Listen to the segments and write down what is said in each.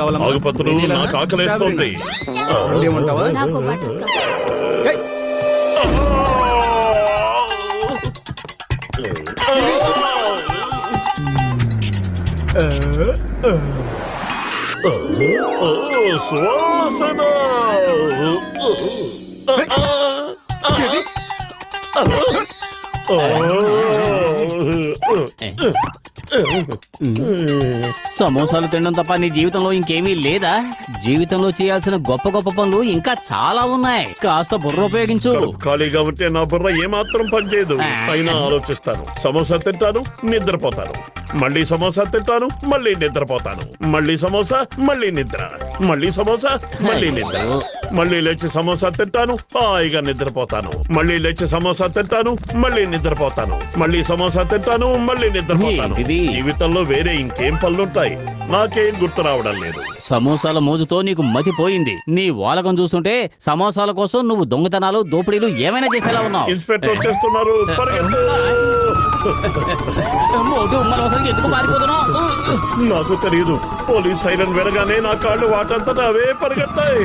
కావాలమ్మా? ఆగుపత్రులు నాకు ఆకలేస్తోంది. ఏమంటావా? సువాసన సమోసాలు తినడం తప్ప నీ జీవితంలో ఇంకేమీ లేదా? జీవితంలో చేయాల్సిన గొప్ప గొప్ప పనులు ఇంకా చాలా ఉన్నాయి. కాస్త బుర్ర ఉపయోగించు. ఖాళీగా ఉంటే నా బుర్ర ఏమాత్రం పనిచేయదు. అయినా ఆలోచిస్తాను. సమోసా తింటాను, నిద్రపోతాను. మళ్ళీ సమోసా తింటాను, మళ్ళీ నిద్రపోతాను. మళ్ళీ సమోసా, మళ్ళీ నిద్ర. మళ్ళీ సమోసా, మళ్ళీ నిద్ర. మళ్ళీ లేచి సమోసా తింటాను, హాయిగా నిద్రపోతాను. మళ్ళీ లేచి సమోసా తింటాను, మళ్ళీ నిద్రపోతాను. మళ్ళీ సమోసా తింటాను, మళ్ళీ నిద్రపోతాను. జీవితంలో వేరే ఇంకేం పనులుంటాయి? నాకేం గుర్తు రావడం లేదు. సమోసాల మోజుతో నీకు మతిపోయింది. నీ వాలకం చూస్తుంటే సమోసాల కోసం నువ్వు దొంగతనాలు, దోపిడీలు ఏమైనా చేసేలా ఉన్నావు. ఇన్స్పెక్టర్ వచ్చేస్తున్నారు, పరిగెత్తు. ఎందుకు పారిపోతున్నావు? నాకు తెలియదు. పోలీస్ సైరన్ వినగానే నా కాళ్ళు వాటంతటా అవే పరిగెత్తాయి.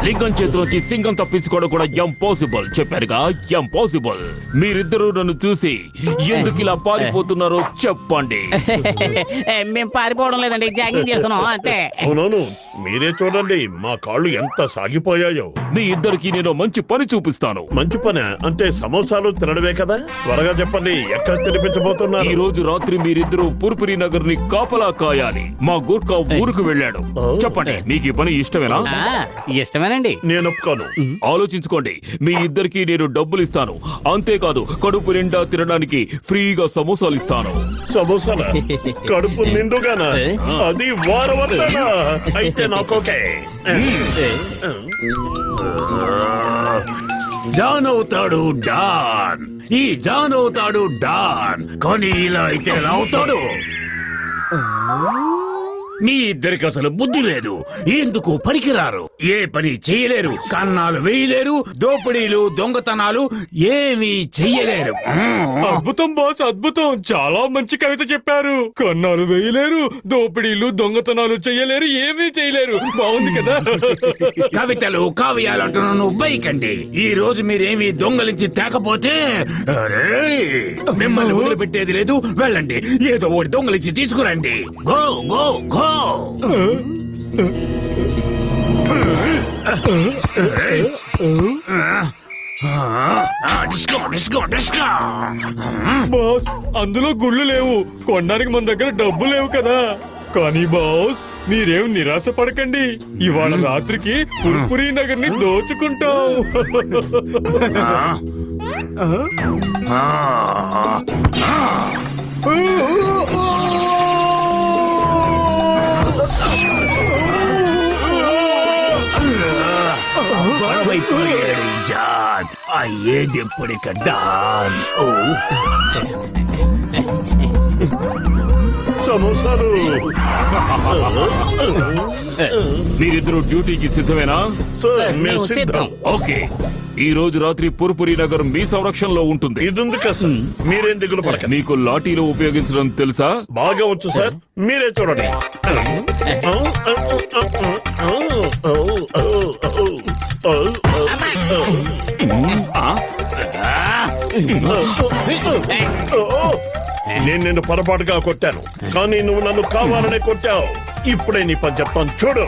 లింగం చేతిలోంచి సింగం తప్పించుకోవడం కూడా ఇంపాసిబుల్. చెప్పారుగా, ఇంపాసిబుల్. మీరిద్దరూ నన్ను చూసి ఎందుకు ఇలా పారిపోతున్నారో చెప్పండి. మేము పారిపోవడం లేదండి, జాగింగ్ చేస్తున్నాం అంతే. అవునవును, మీరే చూడండి మా కాళ్ళు ఎంత సాగిపోయాయో. మీ ఇద్దరికి నేను మంచి పని చూపిస్తాను. మంచి పని అంటే సమోసాలు తినడమే కదా? త్వరగా చెప్పండి, ఎక్కడ తినిపించబోతున్నారు? ఈ రోజు రాత్రి మీరిద్దరూ పుర్పురి నగర్ ని కాపలా కాయాలి. మా గూర్ఖా ఊరుకు వెళ్ళాడు. చెప్పండి, మీకు ఈ పని ఇష్టమేనా? ఇష్టమేనండి. నేను ఒప్పుకోను. ఆలోచించుకోండి. మీ ఇద్దరికి నేను డబ్బులు ఇస్తాను. అంతేకాదు, కడుపు నిండా తినడానికి ఫ్రీగా సమోసాలు ఇస్తాను. సమోసాల కడుపు నిండుగానా? అది వారవద్దనా? అయితే నాకోకే. జాన్ అవుతాడు డాన్. ఈ జాన్ అవుతాడు డాన్. కానీ ఇలా అయితే ఎలా అవుతాడు? మీ ఇద్దరికి అసలు బుద్ధి లేదు. ఎందుకు పనికిరారు, ఏ పని చేయలేరు, కన్నాలు వేయలేరు, దోపిడీలు, దొంగతనాలు ఏమీ చెయ్యలేరు. అద్భుతం బాస్, అద్భుతం. చాలా మంచి కవిత చెప్పారు. కన్నాలు వేయలేరు, దోపిడీలు, దొంగతనాలు చెయ్యలేరు, ఏమీ చేయలేరు. బాగుంది కదా? కవితలు, కావ్యాలు అంటున్నా నువ్వు బైకండి. ఈ రోజు మీరేమీ దొంగలించి తేకపోతే మిమ్మల్ని వదిలిపెట్టేది లేదు. వెళ్ళండి, ఏదో ఒకటి దొంగలించి తీసుకురండి. Go go go. బాస్, అందులో గుళ్ళు లేవు, కొనడానికి మన దగ్గర డబ్బు లేవు కదా. కానీ బాస్, మీరేం నిరాశ పడకండి. ఇవాళ రాత్రికి పుర్పురి నగర్ ని దోచుకుంటాం. John అయ్యేదెప్పుడిక don. సమోసాలు. మీరిద్దరు డ్యూటీకి సిద్ధమేనా? మేము సిద్ధం. ఓకే, ఈ రోజు రాత్రి పుర్పురి నగర్ మీ సంరక్షణలో ఉంటుంది. ఇది ఉంది కదా సార్, మీరేం దిగులు పడకండి. మీకు లాఠీలు ఉపయోగించడం తెలుసా? బాగా వచ్చు సార్, మీరే చూడండి. నేను నిన్ను పొరపాటుగా కొట్టాను, కానీ నువ్వు నన్ను కావాలనే కొట్టావు. ఇప్పుడే నీ పని చెప్తాను, చూడు.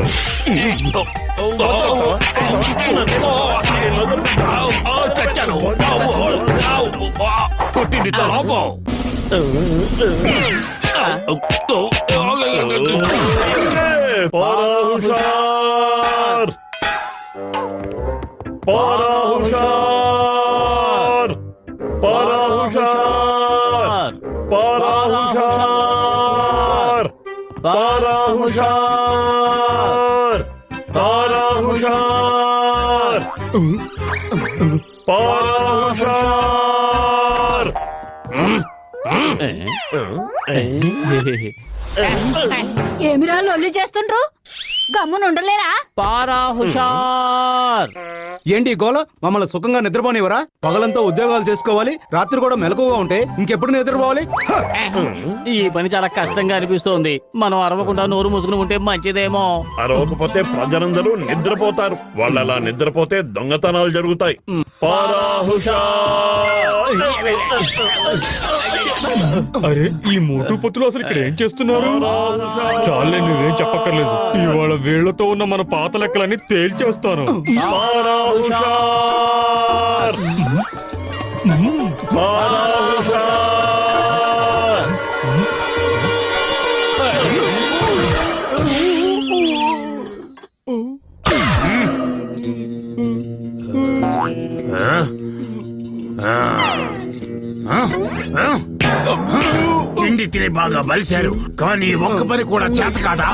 కొట్టింది చాలా హుషార్, హుషార్, హుషార్, హుషార్, హుషార్, హుషార్, హుషార్. ఏమిరా లొల్లి చేస్తుండ్రు? గమ్మునుండలేరా? పారా హుషార్. ఏంటి ఈ గోల? మమ్మల్ని సుఖంగా నిద్రపోనివరా? పగలంతా ఉద్యోగాలు చేసుకోవాలి, రాత్రి కూడా మెలకువగా ఉంటే ఇంకెప్పుడు నిద్రపోవాలి? ఈ పని చాలా కష్టంగా అనిపిస్తోంది. మనం అరవకుండా నోరు మూసుకుని ఉంటే మంచిదేమో. అరవకపోతే ప్రజలందరూ నిద్రపోతారు. వాళ్ళు అలా నిద్రపోతే దొంగతనాలు జరుగుతాయి. పారాహుషా! అరే ఈ మోటు పొత్తులు అసలు ఇక్కడ ఏం చేస్తున్నారు? చాలే, నువ్వేం చెప్పక్కర్లేదు. ఇవాళ వీళ్లతో ఉన్న మన పాత లెక్కలన్నీ తేల్చేస్తాను. పారాహుషార్! పారాహుషార్! తిండి తిని బాగా బలిశారు, కానీ ఒక్క పని కూడా చేత కాదా?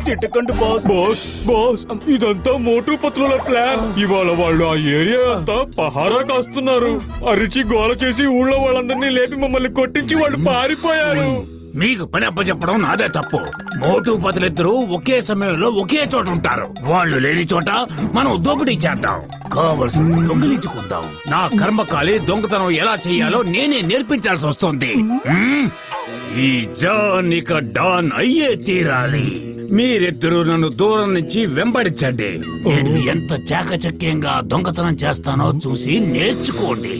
తిట్టకండి బాస్. బాస్ బాస్, ఇదంతా మోటు పత్రుల ప్లాన్. ఇవాళ వాళ్ళు ఆ ఏరియా అంతా పహారా కాస్తున్నారు. అరిచి గోల చేసి ఊళ్ళో వాళ్ళందరినీ లేపి మమ్మల్ని కొట్టించి వాళ్ళు పారిపోయారు. మీకు పని అప్పచెప్పడం నాదే తప్పు. మోటు పతులిద్దరూ ఒకే సమయంలో ఒకే చోట ఉంటారు. వాళ్ళు లేని చోట మనం దోపిడీ చేద్దాం, కావలసింది దొంగిలించుకుందాం. నా కర్మకాలి దొంగతనం ఎలా చేయాలో నేనే నేర్పించాల్సి వస్తుంది. ఈ జాన్ ఇక డాన్ అయ్యే తీరాలి. మీరిద్దరూ నన్ను దూరం నుంచి వెంబడించండి. నేను ఎంత చాకచక్యంగా దొంగతనం చేస్తానో చూసి నేర్చుకోండి.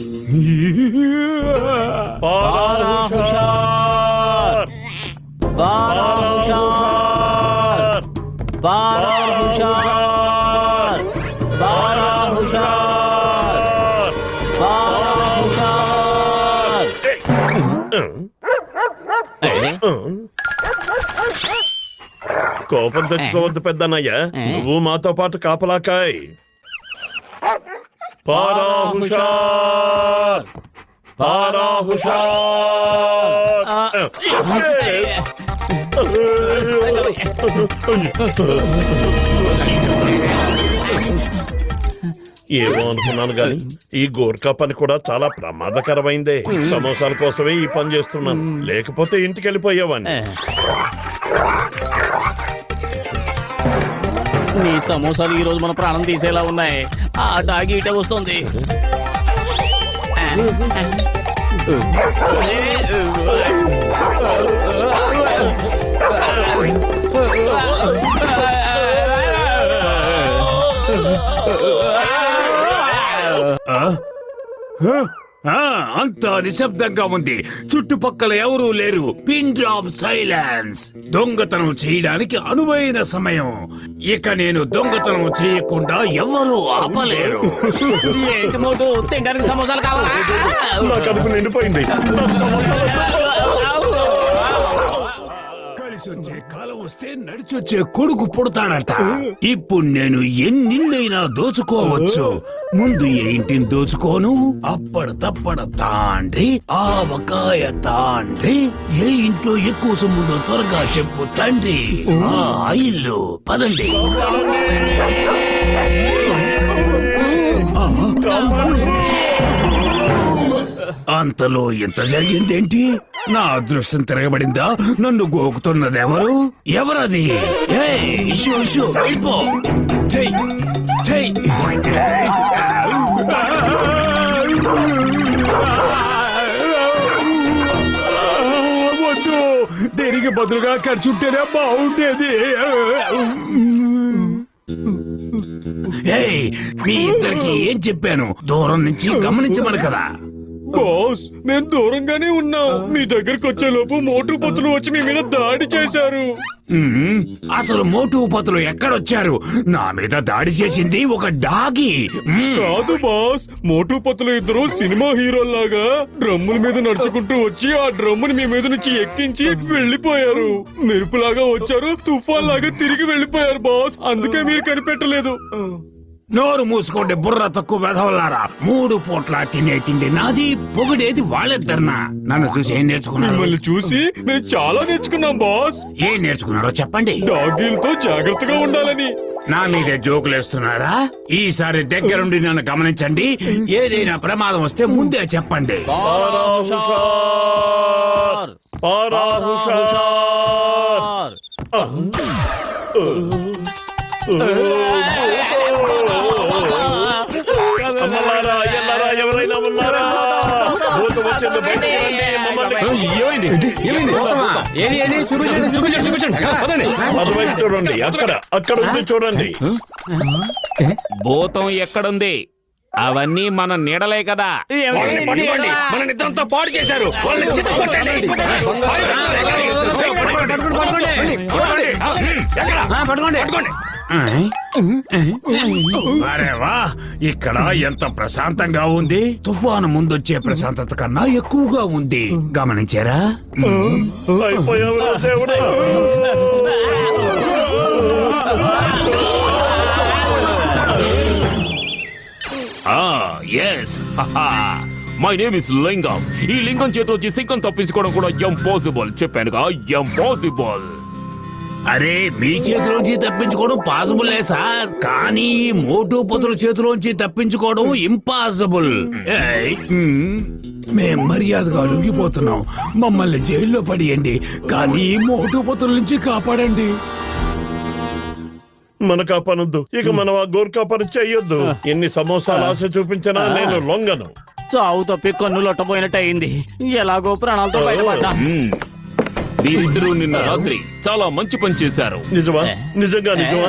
పారాహుషార్! పారాహుషార్! పారాహుషార్! పారాహుషార్! పారాహుషార్! కోపం తెచ్చుకోవద్దు పెద్దన్నయ్య. నువ్వు మాతో పాటు కాపలాకాయ్. పారాహుషార్! పారాహుషార్! ఏమో అనుకున్నాను గాని ఈ గోర్ఖా పని కూడా చాలా ప్రమాదకరమైందే. సమోసాల కోసమే ఈ పని చేస్తున్నాను, లేకపోతే ఇంటికి వెళ్ళిపోయేవాడిని. నీ సమోసాలు ఈ రోజు మన ప్రాణం తీసేలా ఉన్నాయి. ఆ డాగి ఇటే వస్తుంది. అంతా నిశ్శబ్దంగా ఉంది. చుట్టుపక్కల ఎవరూ లేరు. Pin drop silence. దొంగతనం చేయడానికి అనువైన సమయం. ఇక నేను దొంగతనం చేయకుండా ఎవరూ ఆపలేరు. ఏంటి మోటు, తినడానికి సమోసాలు కావాలా? నా కడుపు నిండిపోయింది. కలిసి వచ్చే కాలం వస్తే నడిచొచ్చే కొడుకు పుడతాడట. ఇప్పుడు నేను ఎన్నిన్నైనా దోచుకోవచ్చు. ముందు ఏ ఇంటిని దోచుకోను? అప్పడతప్పడ తాండ్రి, ఆవకాయ తాండ్రి. ఏ ఇంట్లో ఎక్కువ సొమ్ముందో త్వరగా చెప్పు తండ్రి. ఆ ఇల్లు పదండి. అంతలో ఎంత జరిగిందేంటి? నా అదృష్టం తిరగబడిందా? నన్ను గోకుతున్నదెవరు? ఎవరది? వెళ్ళిపో. వద్దు, దీనికి బదులుగా ఖర్చుంటేనే బాగుండేది. మీ ఇద్దరికి ఏం చెప్పాను? దూరం నుంచి గమనించమను కదా. బాస్, నేను దూరంగానే ఉన్నా. మీ దగ్గరకు వచ్చే లోపు మోటు పొత్తులు వచ్చి మీ మీద దాడి చేశారు. అసలు మోటు పొత్తులు ఎక్కడొచ్చారు? నా మీద దాడి చేసింది ఒక డాగి. కాదు బాస్, మోటు పొత్తులు ఇద్దరు సినిమా హీరోల్లాగా డ్రమ్ముల మీద నడుచుకుంటూ వచ్చి ఆ డ్రమ్ముని మీ మీద నుంచి ఎక్కించి వెళ్లిపోయారు. మెరుపులాగా వచ్చారు, తుఫాన్ లాగా తిరిగి వెళ్లిపోయారు బాస్. అందుకే మీరు కనిపెట్టలేదు. నోరు మూసుకోండి బుర్ర తక్కువ వెధవలారా. 3 పూట్ల తినే తిండి నాది, పొగిడేది వాళ్ళిద్దరినా. నన్ను చూసి ఏం నేర్చుకున్నారు? మిమ్మల్ని చూసి మేము చాలా నేర్చుకున్నాం బాస్. ఏం నేర్చుకున్నారో చెప్పండి. డాగీలతో జాగ్రత్తగా ఉండాలని. నా మీదే జోకులేస్తున్నారా? ఈసారి దగ్గరుండి నన్ను గమనించండి. ఏదైనా ప్రమాదం వస్తే ముందే చెప్పండి. పారాహుషార్! పారాహుషార్! నన్ను బయటికి రండి, మమ్మల్ని అటువైపు చూడండి, అక్కడ ఉంది చూడండి. భూతం ఎక్కడుంది? అవన్నీ మన నీడలే కదా. మన నిద్రంతా పాడు చేశారు. వాళ్ళని చితక్కొట్టండి. పట్టుకోండి. అరే వా, ఇక్కడ ఎంత ప్రశాంతంగా ఉంది. తుఫాను ముందొచ్చే ప్రశాంతత కన్నా ఎక్కువగా ఉంది. గమనించారా? అయిపోయావురా దేవుడా. మై నేమ్ ఇస్ లింగం. ఈ లింగం చేతిలో వచ్చి సింగం తప్పించుకోవడం కూడా ఇంపాసిబుల్. చెప్పానుగా, ఇంపాసిబుల్. అరే, మీ చేతిలోంచి తప్పించుకోవడం పాసిబుల్లే సార్, కానీ మోటు పతుల చేతిలోంచి తప్పించుకోవడం ఇంపాసిబుల్. మేం మర్యాదగా అడిగిపోతున్నాం. మమ్మల్ని జైల్లో పడియండి, కానీ మోటు పతుల నుంచి కాపాడండి. మన కాపనొద్దు, ఇక మనం ఆ గోర్ఖా పని చెయ్యొద్దు. ఎన్ని సమోసాలు ఆశ చూపించినా నేను లొంగను. చావు తప్పి కన్ను లొట్టపోయినట్టు అయింది. ఎలాగో ప్రాణాలతో బయటపడ్డా. మీరిద్దరూ నిన్న రాత్రి చాలా మంచి పని చేశారు. నిజమా? నిజంగా నిజమా?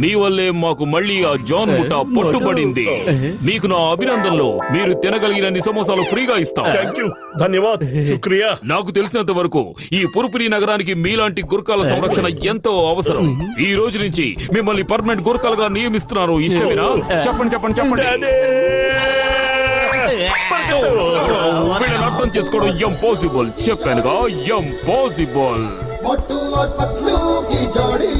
మీ వల్లే మాకు మళ్ళీ ఆ జాన్ ముఠా పట్టుబడింది. మీకు నా అభినందనలు. మీరు తినగలిగినన్ని సమోసాలు ఫ్రీగా ఇస్తాం. థ్యాంక్ యూ, ధన్యవాద్, శుక్రియా. నాకు తెలిసినంత వరకు ఈ పురుపురి నగరానికి మీలాంటి గుర్కాల సంరక్షణ ఎంతో అవసరం. ఈ రోజు నుంచి మిమ్మల్ని పర్మనెంట్ గుర్కాలుగా నియమిస్తున్నారు. ఇష్టమేనా? చెప్పండి చెప్పండి చెప్పండి. వీళ్ళని అర్థం చేసుకోవడం ఇంపాసిబుల్. చెప్పానుగా, ఇంపాసిబుల్. मोटू और पतलू की जोड़ी